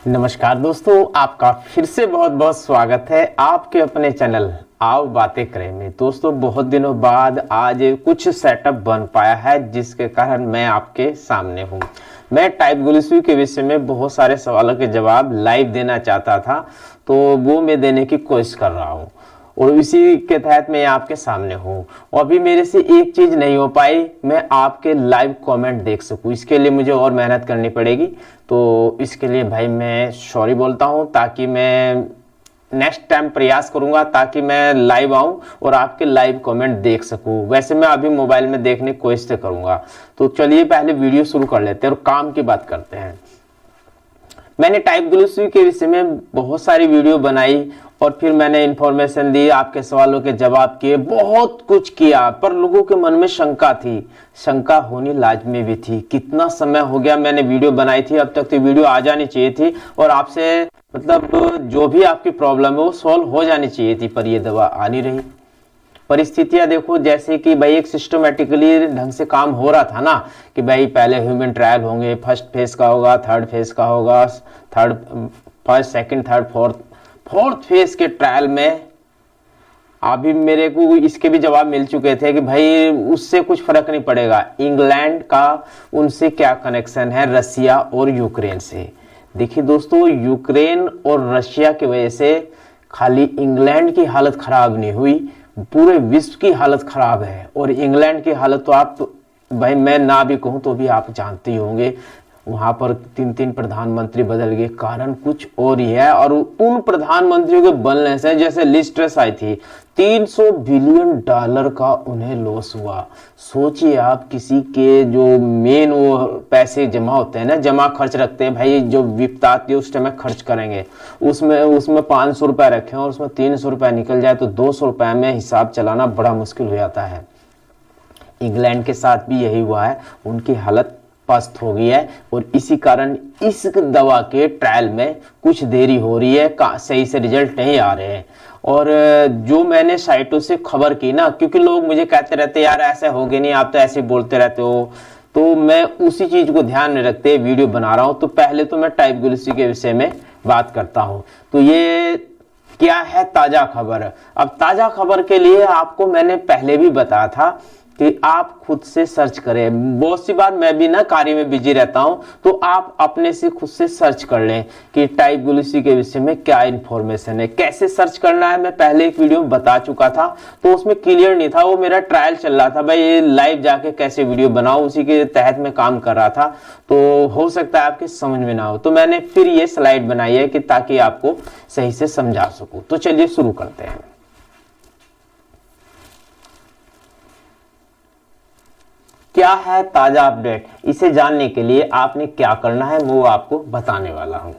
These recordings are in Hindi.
नमस्कार दोस्तों, आपका फिर से बहुत बहुत स्वागत है आपके अपने चैनल आओ बातें करें में। दोस्तों, बहुत दिनों बाद आज कुछ सेटअप बन पाया है जिसके कारण मैं आपके सामने हूँ। मैं टाइप गुलिसवी के विषय में बहुत सारे सवालों के जवाब लाइव देना चाहता था, तो वो मैं देने की कोशिश कर रहा हूँ और इसी के तहत मैं आपके सामने हूँ। और अभी मेरे से एक चीज नहीं हो पाई, मैं आपके लाइव कमेंट देख सकूँ। इसके लिए मुझे और मेहनत करनी पड़ेगी, तो इसके लिए भाई मैं सॉरी बोलता हूँ, ताकि मैं नेक्स्ट टाइम प्रयास करूंगा ताकि मैं लाइव आऊं और आपके लाइव कमेंट देख सकूं। वैसे मैं अभी मोबाइल में देखने की कोशिश करूंगा। तो चलिए पहले वीडियो शुरू कर लेते हैं और काम की बात करते हैं। मैंने टाइप गुलिसवी के विषय में बहुत सारी वीडियो बनाई और फिर मैंने इंफॉर्मेशन दी, आपके सवालों के जवाब किए, बहुत कुछ किया, पर लोगों के मन में शंका थी। शंका होनी लाजमी भी थी। कितना समय हो गया मैंने वीडियो बनाई थी, अब तक तो वीडियो आ जानी चाहिए थी और आपसे मतलब जो भी आपकी प्रॉब्लम है वो सॉल्व हो जानी चाहिए थी, पर ये दवा आ नहीं रही। परिस्थितियां देखो, जैसे कि भाई एक सिस्टमेटिकली ढंग से काम हो रहा था ना, कि भाई पहले ह्यूमन ट्रायल होंगे, फर्स्ट फेज का होगा, थर्ड फेज का होगा, first second third fourth phase के ट्रायल में अभी मेरे को इसके भी जवाब मिल चुके थे कि भाई उससे कुछ फर्क नहीं पड़ेगा। इंग्लैंड का उनसे क्या कनेक्शन है, रशिया और यूक्रेन से। देखिए दोस्तों, यूक्रेन और रशिया की वजह से खाली इंग्लैंड की हालत खराब नहीं हुई, पूरे विश्व की हालत खराब है। और इंग्लैंड की हालत तो आप भाई मैं ना भी कहूं तो भी आप जानते ही होंगे। वहां पर 3 प्रधानमंत्री बदल गए, कारण कुछ और ही है। और उन प्रधानमंत्रियों के बनने से जैसे लिस्ट ट्रस आई थी, $300 बिलियन का उन्हें लॉस हुआ। सोचिए आप, किसी के जो मेन वो पैसे जमा होते हैं ना, जमा खर्च रखते हैं भाई, जो विपदा आती है उस टाइम में खर्च करेंगे, उसमें 500 रुपए रखे और उसमें 300 रुपए निकल जाए तो 200 रुपए में हिसाब चलाना बड़ा मुश्किल हो जाता है। इंग्लैंड के साथ भी यही हुआ है, उनकी हालत पस्त हो गई है और इसी कारण इस दवा के ट्रायल में कुछ देरी हो रही है, सही से रिजल्ट नहीं आ रहे हैं। और जो मैंने साइटों से खबर की ना, क्योंकि लोग मुझे कहते रहते यार ऐसे हो गए नहीं, आप तो ऐसे बोलते रहते हो, तो मैं उसी चीज को ध्यान में रखते वीडियो बना रहा हूं। तो पहले तो मैं टाइप गुलिसवी के विषय में बात करता हूं। तो ये क्या है ताजा खबर। अब ताजा खबर के लिए आपको मैंने पहले भी बताया था कि आप खुद से सर्च करें। बहुत सी बार मैं भी ना कार्य में बिजी रहता हूं, तो आप अपने से खुद से सर्च कर लें कि टाइप गुलिसवी के विषय में क्या इंफॉर्मेशन है, कैसे सर्च करना है। मैं पहले एक वीडियो में बता चुका था, तो उसमें क्लियर नहीं था, वो मेरा ट्रायल चल रहा था भाई, ये लाइव जाके कैसे वीडियो बनाऊं, उसी के तहत मैं काम कर रहा था। तो हो सकता है आपके समझ में ना हो, तो मैंने फिर ये स्लाइड बनाई है कि ताकि आपको सही से समझा सकूं। तो चलिए शुरू करते हैं। क्या है ताजा अपडेट, इसे जानने के लिए आपने क्या करना है वो आपको बताने वाला हूं।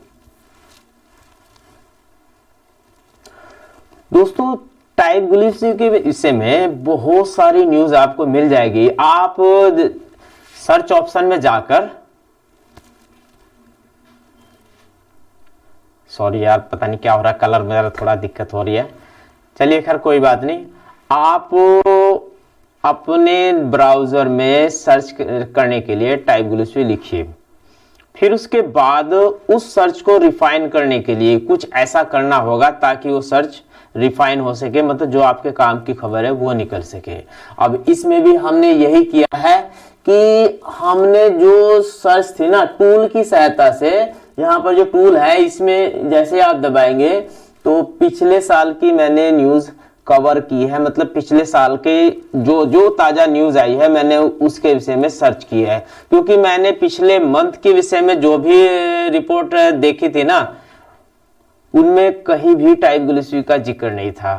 दोस्तों, टाइप गुलिसवी के विषय में बहुत सारी न्यूज आपको मिल जाएगी। आप सर्च ऑप्शन में जाकर, सॉरी यार पता नहीं क्या हो रहा है, कलर में थोड़ा दिक्कत हो रही है, चलिए खैर कोई बात नहीं। आप अपने ब्राउजर में सर्च करने के लिए टाइप गुलिसवी लिखिए, फिर उसके बाद उस सर्च को रिफाइन करने के लिए कुछ ऐसा करना होगा ताकि वो सर्च रिफाइन हो सके, मतलब जो आपके काम की खबर है वो निकल सके। अब इसमें भी हमने यही किया है कि हमने जो सर्च थी ना, टूल की सहायता से, यहाँ पर जो टूल है इसमें जैसे आप दबाएंगे तो पिछले साल की मैंने न्यूज कवर की है, मतलब पिछले साल के जो ताजा न्यूज आई है मैंने उसके विषय में सर्च किया है। क्योंकि मैंने पिछले मंथ के विषय में जो भी रिपोर्ट देखी थी ना, उनमें कहीं भी टाइप गुलिसवी का जिक्र नहीं था।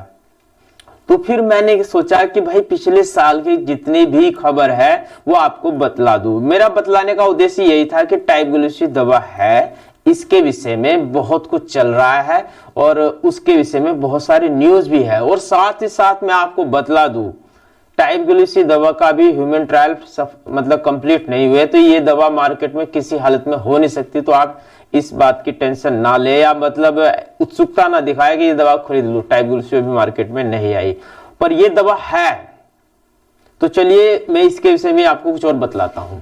तो फिर मैंने सोचा कि भाई पिछले साल की जितनी भी खबर है वो आपको बतला दूं। मेरा बतलाने का उद्देश्य यही था कि टाइप गुलिसवी दवा है, इसके विषय में बहुत कुछ चल रहा है और उसके विषय में बहुत सारी न्यूज भी है, और साथ ही साथ मैं आपको बतला दूं टाइप गुलिसवी दवा का भी ह्यूमन ट्रायल मतलब कंप्लीट नहीं हुए, तो ये दवा मार्केट में किसी हालत में हो नहीं सकती। तो आप इस बात की टेंशन ना ले, या मतलब उत्सुकता ना दिखाए कि ये दवा खरीद लो, टाइप गुलिसवी भी मार्केट में नहीं आई, पर ये दवा है। तो चलिए मैं इसके विषय में आपको कुछ और बतलाता हूं।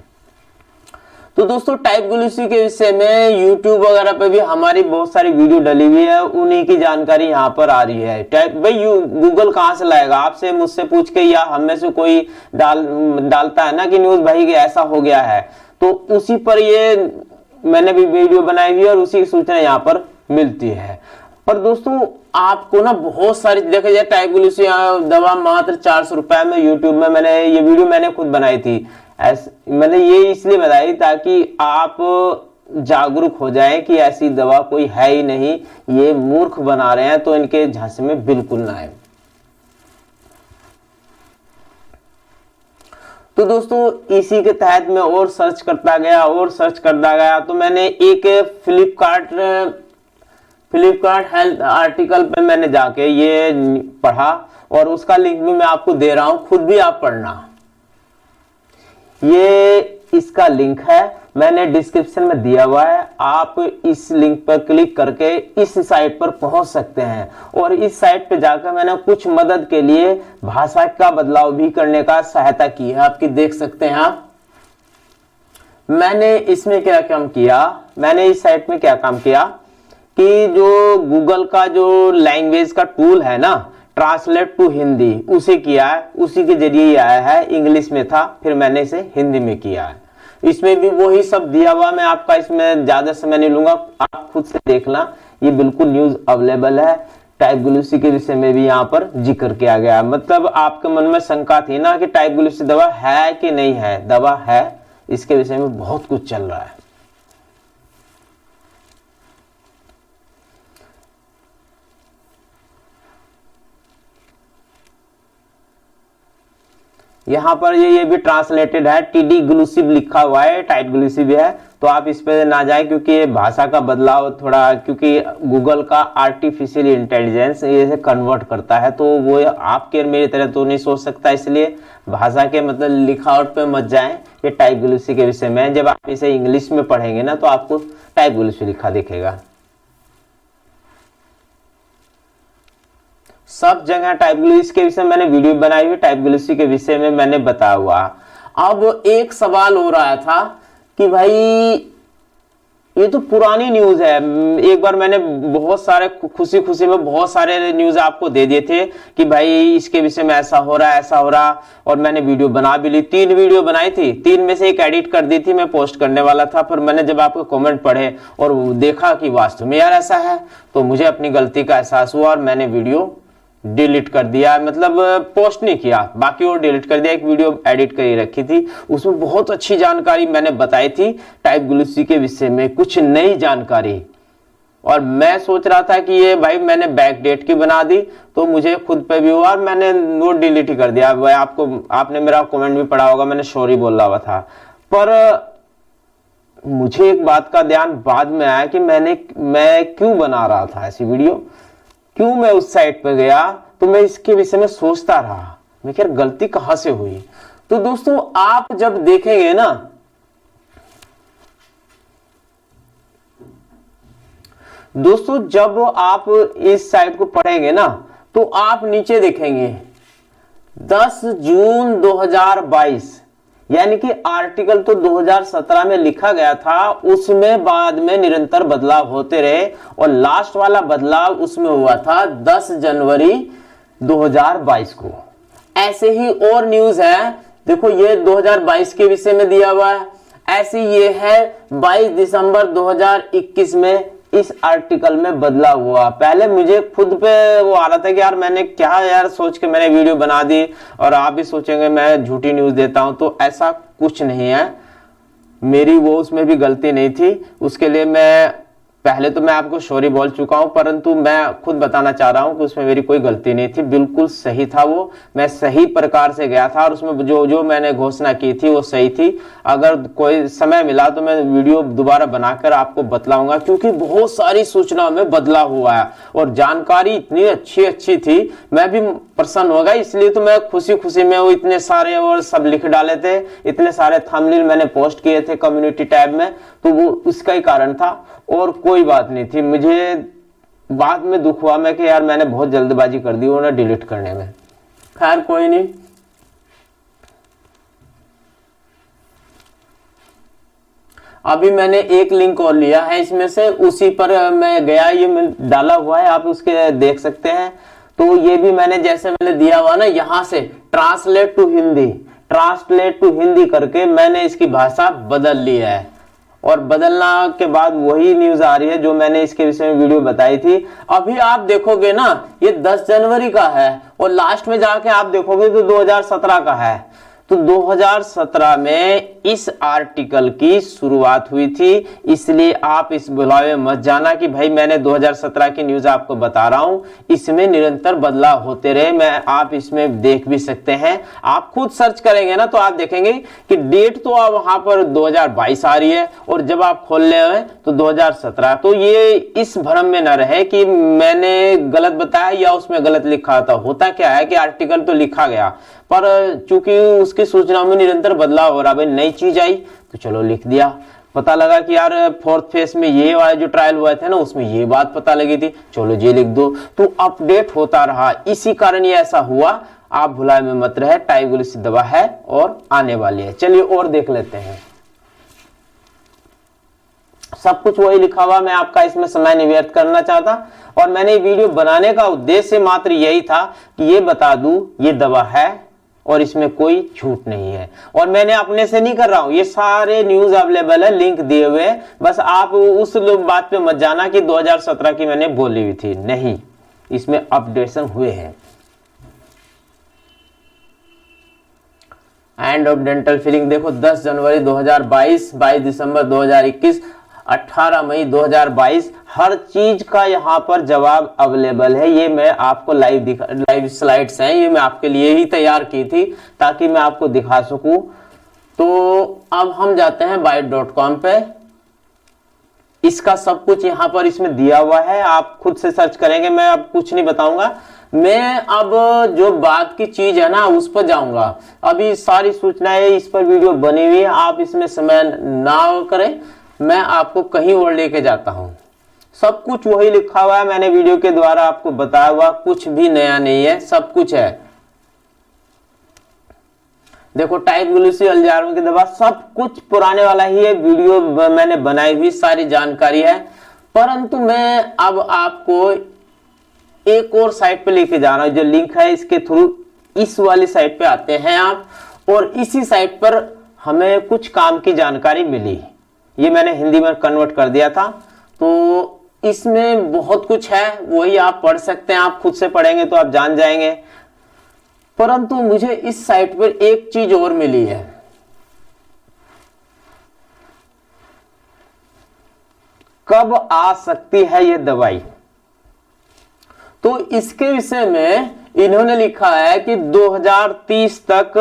तो दोस्तों टाइप ग्लूसी के विषय में यूट्यूब वगैरह पे भी हमारी बहुत सारी वीडियो डली हुई है, उन्हीं की जानकारी यहाँ पर आ रही है। टाइप भाई गूगल कहाँ से लाएगा, आपसे मुझसे पूछ के या हम में से कोई डालता है ना कि न्यूज भाई ऐसा हो गया है, तो उसी पर ये मैंने भी वीडियो बनाई हुई है और उसी की सूचना यहाँ पर मिलती है। पर दोस्तों आपको ना बहुत सारी देखा जाए टाइप ग्लूसी दवा मात्र 400 रुपए में यूट्यूब में ये वीडियो मैंने खुद बनाई थी। मैंने ये इसलिए बताई ताकि आप जागरूक हो जाएं कि ऐसी दवा कोई है ही नहीं, ये मूर्ख बना रहे हैं, तो इनके झांसे में बिल्कुल ना आए। तो दोस्तों इसी के तहत मैं और सर्च करता गया तो मैंने एक फ्लिपकार्ट हेल्थ आर्टिकल पे मैंने जाके ये पढ़ा और उसका लिंक भी मैं आपको दे रहा हूं, खुद भी आप पढ़ना। ये इसका लिंक है, मैंने डिस्क्रिप्शन में दिया हुआ है, आप इस लिंक पर क्लिक करके इस साइट पर पहुंच सकते हैं। और इस साइट पे जाकर मैंने कुछ मदद के लिए भाषा का बदलाव भी करने का सहायता की है, आपकी देख सकते हैं आप। मैंने इसमें क्या काम किया, मैंने इस साइट में क्या काम किया कि जो गूगल का जो लैंग्वेज का टूल है ना, ट्रांसलेट टू हिंदी, उसे किया है, उसी के जरिए ही आया है। इंग्लिश में था, फिर मैंने इसे हिंदी में किया है। इसमें भी वही सब दिया हुआ, मैं आपका इसमें ज्यादा समय नहीं लूंगा, आप खुद से देखना, ये बिल्कुल न्यूज अवेलेबल है। टाइप ग्लूसी के विषय में भी यहाँ पर जिक्र किया गया। मतलब आपके मन में शंका थी ना कि टाइप ग्लूसी दवा है कि नहीं है, दवा है, इसके विषय में बहुत कुछ चल रहा है। यहाँ पर ये भी ट्रांसलेटेड है, टीडी ग्लूसिब लिखा हुआ है, टाइप ग्लूसिब है, तो आप इस पे ना जाएं क्योंकि ये भाषा का बदलाव थोड़ा, क्योंकि गूगल का आर्टिफिशियल इंटेलिजेंस ये कन्वर्ट करता है, तो वो आपके मेरी तरह तो नहीं सोच सकता, इसलिए भाषा के मतलब लिखावट पे मत जाएं। ये टाइप ग्लूसी के विषय में जब आप इसे इंग्लिश में पढ़ेंगे ना तो आपको टाइप ग्लूसी लिखा दिखेगा। सब जगह टाइप ग्लूसी के विषय में मैंने वीडियो बनाई हुई, टाइप ग्लूसी के विषय में मैंने बताया हुआ। अब एक सवाल हो रहा था कि भाई ये तो पुरानी न्यूज है, एक बार मैंने बहुत सारे खुशी में बहुत सारे न्यूज आपको दे दिए थे कि भाई इसके विषय में ऐसा हो रहा, और मैंने वीडियो बना भी ली, 3 वीडियो बनाई थी, 3 में से एक एडिट कर दी थी, मैं पोस्ट करने वाला था। फिर मैंने जब आपके कमेंट पढ़े और देखा कि वास्तव में यार ऐसा है, तो मुझे अपनी गलती का एहसास हुआ और मैंने वीडियो डिलीट कर दिया, मतलब पोस्ट नहीं किया, बाकी और डिलीट कर दिया। एक वीडियो एडिट कर रखी थी, उसमें बहुत अच्छी जानकारी मैंने बताई थी टाइप ग्लूसी के विषय में, कुछ नई जानकारी। और मैं सोच रहा था कि ये भाई मैंने बैक डेट की बना दी, तो मुझे खुद पे भी हुआ और मैंने नोट डिलीट ही कर दिया। आपने मेरा कमेंट भी पढ़ा होगा, मैंने सॉरी बोला हुआ था। पर मुझे एक बात का ध्यान बाद में आया कि मैं क्यों बना रहा था ऐसी वीडियो, क्यों मैं उस साइट पे गया, तो मैं इसके विषय में सोचता रहा, मैं क्या गलती कहां से हुई। तो दोस्तों आप जब देखेंगे ना, दोस्तों जब आप इस साइट को पढ़ेंगे ना, तो आप नीचे देखेंगे 10 जून 2022, यानी कि आर्टिकल तो 2017 में लिखा गया था, उसमें बाद में निरंतर बदलाव होते रहे और लास्ट वाला बदलाव उसमें हुआ था 10 जनवरी 2022 को। ऐसे ही और न्यूज है, देखो ये 2022 के विषय में दिया हुआ है, ऐसे ये है 22 दिसंबर 2021 में इस आर्टिकल में बदलाव हुआ। पहले मुझे खुद पे वो आ रहा था कि यार मैंने क्या यार सोच के मैंने वीडियो बना दी, और आप भी सोचेंगे मैं झूठी न्यूज देता हूं, तो ऐसा कुछ नहीं है, मेरी वो उसमें भी गलती नहीं थी। उसके लिए पहले तो मैं आपको सॉरी बोल चुका हूं, परंतु मैं खुद बताना चाह रहा हूं कि उसमें मेरी कोई गलती नहीं थी, बिल्कुल सही था वो, मैं सही प्रकार से गया था और उसमें जो मैंने घोषणा की थी वो सही थी। अगर कोई समय मिला तो मैं वीडियो दोबारा बनाकर आपको बतलाऊंगा, क्योंकि बहुत सारी सूचनाओं में बदलाव हुआ है और जानकारी इतनी अच्छी थी, मैं भी प्रसन्न हो गया। इसलिए तो मैं खुशी में वो इतने सारे और सब लिख डाले थे, इतने सारे थंबनेल मैंने पोस्ट किए थे कम्युनिटी टैब में, तो वो उसका ही कारण था और कोई बात नहीं थी। मुझे बाद में दुख हुआ मैं कि यार मैंने बहुत जल्दबाजी कर दी उन्हें डिलीट करने में। खैर कोई नहीं, अभी मैंने एक लिंक और लिया है इसमें से, उसी पर मैं गया, ये डाला हुआ है, आप उसके देख सकते हैं। तो ये भी मैंने जैसे मैंने दिया हुआ ना, यहां से ट्रांसलेट टू हिंदी करके मैंने इसकी भाषा बदल ली है। और बदलना के बाद वही न्यूज आ रही है जो मैंने इसके विषय में वीडियो बताई थी। अभी आप देखोगे ना, ये 10 जनवरी का है और लास्ट में जाके आप देखोगे तो 2017 का है। तो 2017 में इस आर्टिकल की शुरुआत हुई थी, इसलिए आप इस बुलावे मत जाना कि भाई मैंने 2017 की न्यूज आपको बता रहा हूं। इसमें निरंतर बदलाव होते रहे, मैं आप इसमें देख भी सकते हैं। आप खुद सर्च करेंगे ना तो आप देखेंगे कि डेट तो अब वहां पर 2022 आ रही है और जब आप खोल ले हैं तो 2017। तो ये इस भ्रम में न रहे कि मैंने गलत बताया या उसमें गलत लिखा था। होता क्या है कि आर्टिकल तो लिखा गया, पर चूंकि उसकी सूचनाओं में निरंतर बदलाव हो रहा, भाई नई चीज आई तो चलो लिख दिया। पता लगा कि यार फोर्थ फेज में ये वाले जो ट्रायल हुए थे ना, उसमें ये बात पता लगी थी, चलो ये लिख दो। तो अपडेट होता रहा, इसी कारण ये ऐसा हुआ। आप भुलाए में मत रहे, टाइग्लिसरी दवा है और आने वाली है। चलिए और देख लेते हैं। सब कुछ वही लिखा हुआ, मैं आपका इसमें समय नहीं व्यर्थ करना चाहता। और मैंने वीडियो बनाने का उद्देश्य मात्र यही था कि ये बता दूं ये दवा है और इसमें कोई छूट नहीं है। और मैंने अपने से नहीं कर रहा हूं, ये सारे न्यूज अवेलेबल है, लिंक दिए हुए। बस आप उस बात पे मत जाना कि 2017 की मैंने बोली हुई थी, नहीं, इसमें अपडेशन हुए हैं। एंड ऑफ डेंटल फिलिंग देखो, 10 जनवरी 2022, 22 दिसंबर 2021, 18 मई 2022, हर चीज का यहाँ पर जवाब अवेलेबल है। ये मैं आपको लाइव स्लाइड्स हैं, ये मैं आपके लिए ही तैयार की थी ताकि मैं आपको दिखा सकूं। तो अब हम जाते हैं byte.com पे। इसका सब कुछ यहाँ पर इसमें दिया हुआ है, आप खुद से सर्च करेंगे, मैं अब कुछ नहीं बताऊंगा। मैं अब जो बात की चीज है ना उस पर जाऊंगा। अभी सारी सूचनाएं इस पर वीडियो बनी हुई है, आप इसमें समय ना करें, मैं आपको कहीं और लेके जाता हूं। सब कुछ वही लिखा हुआ है, मैंने वीडियो के द्वारा आपको बताया हुआ, कुछ भी नया नहीं है, सब कुछ है। देखो टाइग्लिसरी अल्जाइमर की दवा, सब कुछ पुराने वाला ही है, वीडियो मैंने बनाई हुई सारी जानकारी है। परंतु मैं अब आपको एक और साइट पे लेके जा रहा हूं, जो लिंक है इसके थ्रू इस वाली साइट पे आते हैं आप, और इसी साइट पर हमें कुछ काम की जानकारी मिली। ये मैंने हिंदी में कन्वर्ट कर दिया था, तो इसमें बहुत कुछ है, वही आप पढ़ सकते हैं, आप खुद से पढ़ेंगे तो आप जान जाएंगे। परंतु मुझे इस साइट पर एक चीज और मिली है, कब आ सकती है ये दवाई। तो इसके विषय में इन्होंने लिखा है कि 2030 तक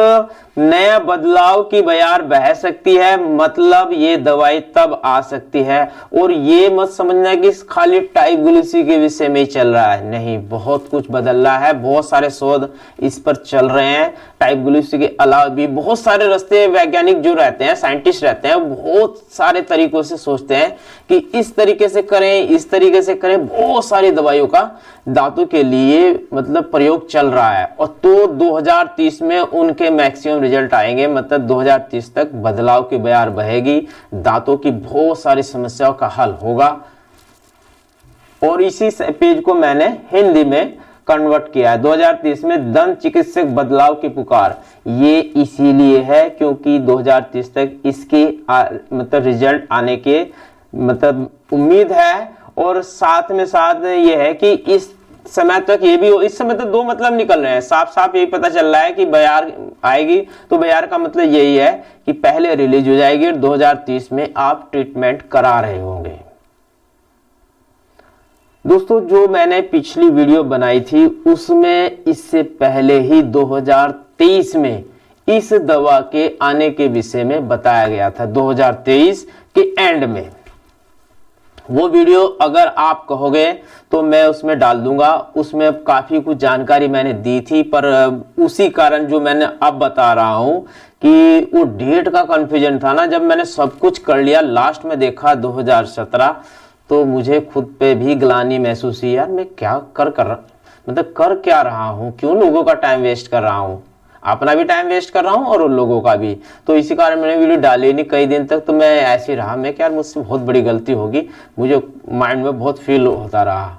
नया बदलाव की बयार बह सकती है, मतलब ये दवाई तब आ सकती है। और ये मत समझना कि खाली टाइग्लिसरी के विषय में ही चल रहा है, नहीं, बहुत कुछ बदल रहा है, बहुत सारे शोध इस पर चल रहे हैं। टाइग्लिसरी के अलावा भी बहुत सारे रास्ते वैज्ञानिक जो रहते हैं, साइंटिस्ट रहते हैं, बहुत सारे तरीकों से सोचते हैं कि इस तरीके से करें, इस तरीके से करें। बहुत सारी दवाइयों का दांतों के लिए मतलब प्रयोग चल रहा है। और तो 2030 में उनके मैक्सिमम रिजल्ट आएंगे, मतलब 2030 तक बदलाव की बयार बहेगी, दांतों की बहुत सारी समस्याओं का हल होगा। और इसी पेज को मैंने हिंदी में कन्वर्ट किया है। 2030 में दंत चिकित्सक बदलाव की पुकार, ये इसीलिए है क्योंकि 2030 तक इसके मतलब रिजल्ट आने के मतलब उम्मीद है। और साथ में साथ ये है कि इस समय तक ये भी, इस समय तो दो मतलब निकल रहे हैं, साफ साफ यही पता चल रहा है कि बयार आएगी। तो बयार का मतलब यही है कि पहले रिलीज हो जाएगी और 2030 में आप ट्रीटमेंट करा रहे होंगे। दोस्तों जो मैंने पिछली वीडियो बनाई थी उसमें इससे पहले ही 2023 में इस दवा के आने के विषय में बताया गया था, 2023 के एंड में। वो वीडियो अगर आप कहोगे तो मैं उसमें डाल दूंगा, उसमें काफी कुछ जानकारी मैंने दी थी। पर उसी कारण जो मैंने अब बता रहा हूं कि वो डेट का कंफ्यूजन था ना, जब मैंने सब कुछ कर लिया, लास्ट में देखा 2017, तो मुझे खुद पे भी ग्लानि महसूस हुई, यार मैं क्या कर क्या रहा हूं, क्यों लोगों का टाइम वेस्ट कर रहा हूं। अपना भी टाइम वेस्ट कर रहा हूँ और उन लोगों का भी। तो इसी कारण मैंने वीडियो डाली नहीं कई दिन तक। तो मैं ऐसे ही रहा, मैं क्या मुझसे बहुत बड़ी गलती होगी, मुझे माइंड में बहुत फील होता रहा।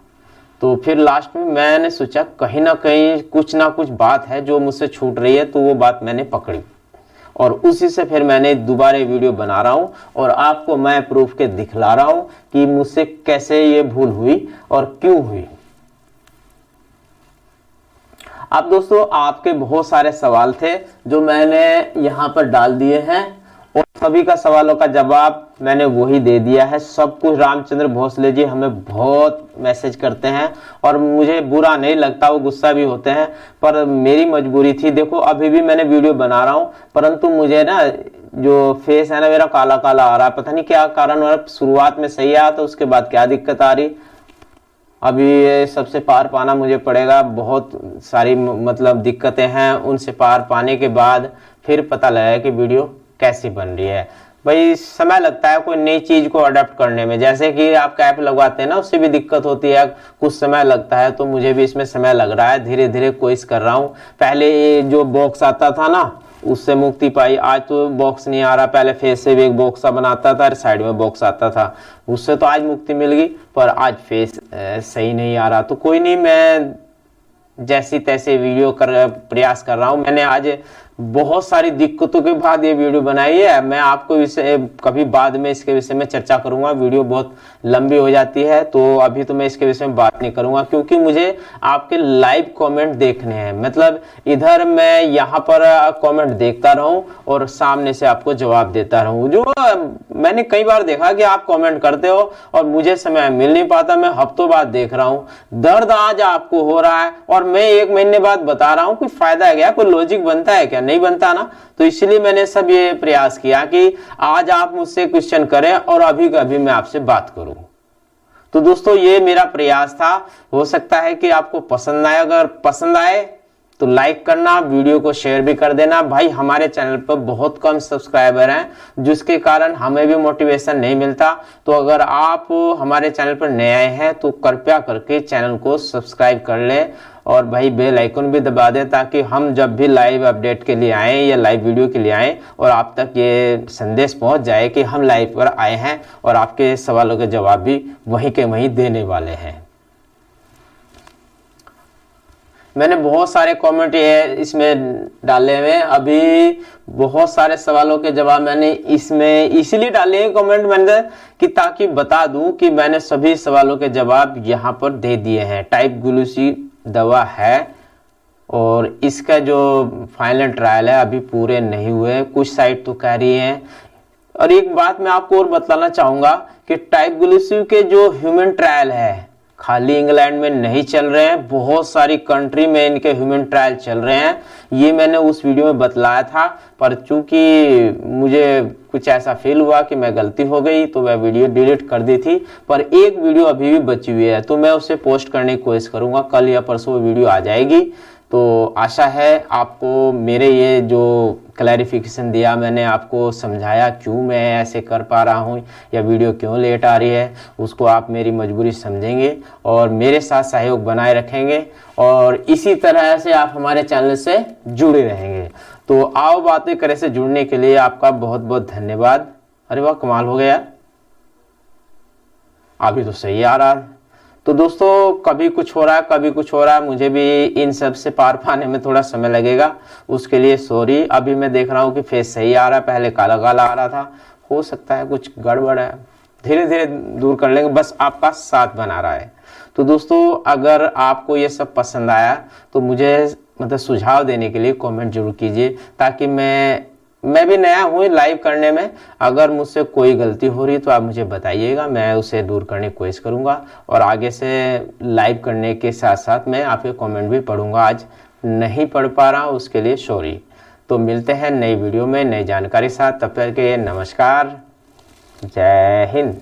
तो फिर लास्ट में मैंने सोचा कहीं ना कहीं कुछ ना कुछ बात है जो मुझसे छूट रही है, तो वो बात मैंने पकड़ी और उसी से फिर मैंने दोबारा वीडियो बना रहा हूँ और आपको मैं प्रूफ के दिखला रहा हूँ कि मुझसे कैसे ये भूल हुई और क्यों हुई। अब दोस्तों आपके बहुत सारे सवाल थे जो मैंने यहाँ पर डाल दिए हैं और सभी का सवालों का जवाब मैंने वही दे दिया है सब कुछ। रामचंद्र भोसले जी हमें बहुत मैसेज करते हैं और मुझे बुरा नहीं लगता, वो गुस्सा भी होते हैं, पर मेरी मजबूरी थी। देखो अभी भी मैंने वीडियो बना रहा हूँ परंतु मुझे ना जो फेस है ना मेरा काला काला आ रहा है, पता नहीं क्या कारण हो रहा है। शुरुआत में सही आया तो उसके बाद क्या दिक्कत आ रही। अभी ये सबसे पार पाना मुझे पड़ेगा, बहुत सारी मतलब दिक्कतें हैं, उनसे पार पाने के बाद फिर पता लगा कि वीडियो कैसी बन रही है। भाई समय लगता है कोई नई चीज को अडेप्ट करने में, जैसे कि आप कैप लगवाते हैं ना उससे भी दिक्कत होती है, कुछ समय लगता है। तो मुझे भी इसमें समय लग रहा है, धीरे धीरे कोशिश कर रहा हूँ। पहले ये जो बॉक्स आता था ना उससे मुक्ति पाई, आज तो बॉक्स नहीं आ रहा। पहले फेस से भी एक बॉक्स सा बनाता था और साइड में बॉक्स आता था, उससे तो आज मुक्ति मिल गई, पर आज फेस सही नहीं आ रहा। तो कोई नहीं, मैं जैसी तैसे वीडियो कर प्रयास कर रहा हूँ। मैंने आज बहुत सारी दिक्कतों के बाद ये वीडियो बनाई है। मैं आपको इसे कभी बाद में इसके विषय में चर्चा करूंगा, वीडियो बहुत लंबी हो जाती है तो अभी तो मैं इसके विषय में बात नहीं करूंगा, क्योंकि मुझे आपके लाइव कमेंट देखने हैं। मतलब इधर मैं यहाँ पर कमेंट देखता रहूं और सामने से आपको जवाब देता रहूं। जो मैंने कई बार देखा कि आप कमेंट करते हो और मुझे समय मिल नहीं पाता, मैं हफ्तों बाद देख रहा हूँ। दर्द आज आपको हो रहा है और मैं 1 महीने बाद बता रहा हूँ, कोई फायदा है क्या, कोई लॉजिक बनता है क्या? नहीं बनता ना। तो इसलिए मैंने सब ये प्रयास किया कि आज आप मुझसे क्वेश्चन करें और अभी कभी मैं आपसे बात करूं। तो दोस्तों ये मेरा प्रयास था, हो सकता है कि आपको पसंद आए। अगर पसंद आए तो लाइक करना, वीडियो को शेयर भी कर देना। भाई हमारे चैनल पर बहुत कम सब्सक्राइबर हैं जिसके कारण हमें भी मोटिवेशन नहीं मिलता। तो अगर आप हमारे चैनल पर नए आए हैं तो कृपया करके चैनल को सब्सक्राइब कर लें और भाई बेल आइकन भी दबा दें, ताकि हम जब भी लाइव अपडेट के लिए आए या लाइव वीडियो के लिए आए और आप तक ये संदेश पहुंच जाए कि हम लाइव पर आए हैं और आपके सवालों के जवाब भी वहीं के वहीं देने वाले हैं। मैंने बहुत सारे कमेंट इसमें डाले हुए, अभी बहुत सारे सवालों के जवाब मैंने इसमें इसीलिए डाले हैं कमेंट मैंने कि ताकि बता दूं कि मैंने सभी सवालों के जवाब यहाँ पर दे दिए हैं। टाइप ग्लूसी दवा है और इसका जो फाइनल ट्रायल है अभी पूरे नहीं हुए, कुछ साइट तो कह रही हैं। और एक बात मैं आपको और बताना चाहूंगा कि टाइप ग्लूसी के जो ह्यूमन ट्रायल है खाली इंग्लैंड में नहीं चल रहे हैं, बहुत सारी कंट्री में इनके ह्यूमन ट्रायल चल रहे हैं। ये मैंने उस वीडियो में बतलाया था, पर चूंकि मुझे कुछ ऐसा फील हुआ कि मैं गलती हो गई तो वह वीडियो डिलीट कर दी थी। पर एक वीडियो अभी भी बची हुई है तो मैं उसे पोस्ट करने की कोशिश करूंगा, कल या परसों वीडियो आ जाएगी। तो आशा है आपको मेरे ये जो क्लैरिफिकेशन दिया, मैंने आपको समझाया क्यों मैं ऐसे कर पा रहा हूँ या वीडियो क्यों लेट आ रही है, उसको आप मेरी मजबूरी समझेंगे और मेरे साथ सहयोग बनाए रखेंगे और इसी तरह से आप हमारे चैनल से जुड़े रहेंगे। तो आओ बातें करें से जुड़ने के लिए आपका बहुत बहुत धन्यवाद। अरे वाह कमाल हो गया, अभी तो सही आ रहा है। तो दोस्तों कभी कुछ हो रहा है कभी कुछ हो रहा है, मुझे भी इन सब से पार पाने में थोड़ा समय लगेगा, उसके लिए सॉरी। अभी मैं देख रहा हूँ कि फेस सही आ रहा है, पहले काला काला आ रहा था, हो सकता है कुछ गड़बड़ है, धीरे धीरे दूर कर लेंगे, बस आपका साथ बना रहा है। तो दोस्तों अगर आपको ये सब पसंद आया तो मुझे मतलब सुझाव देने के लिए कमेंट जरूर कीजिए, ताकि मैं भी नया हूँ लाइव करने में। अगर मुझसे कोई गलती हो रही तो आप मुझे बताइएगा, मैं उसे दूर करने की कोशिश करूँगा और आगे से लाइव करने के साथ साथ मैं आपके कमेंट भी पढ़ूंगा। आज नहीं पढ़ पा रहा हूँ उसके लिए सॉरी। तो मिलते हैं नई वीडियो में नई जानकारी साथ, तब तक के नमस्कार, जय हिंद।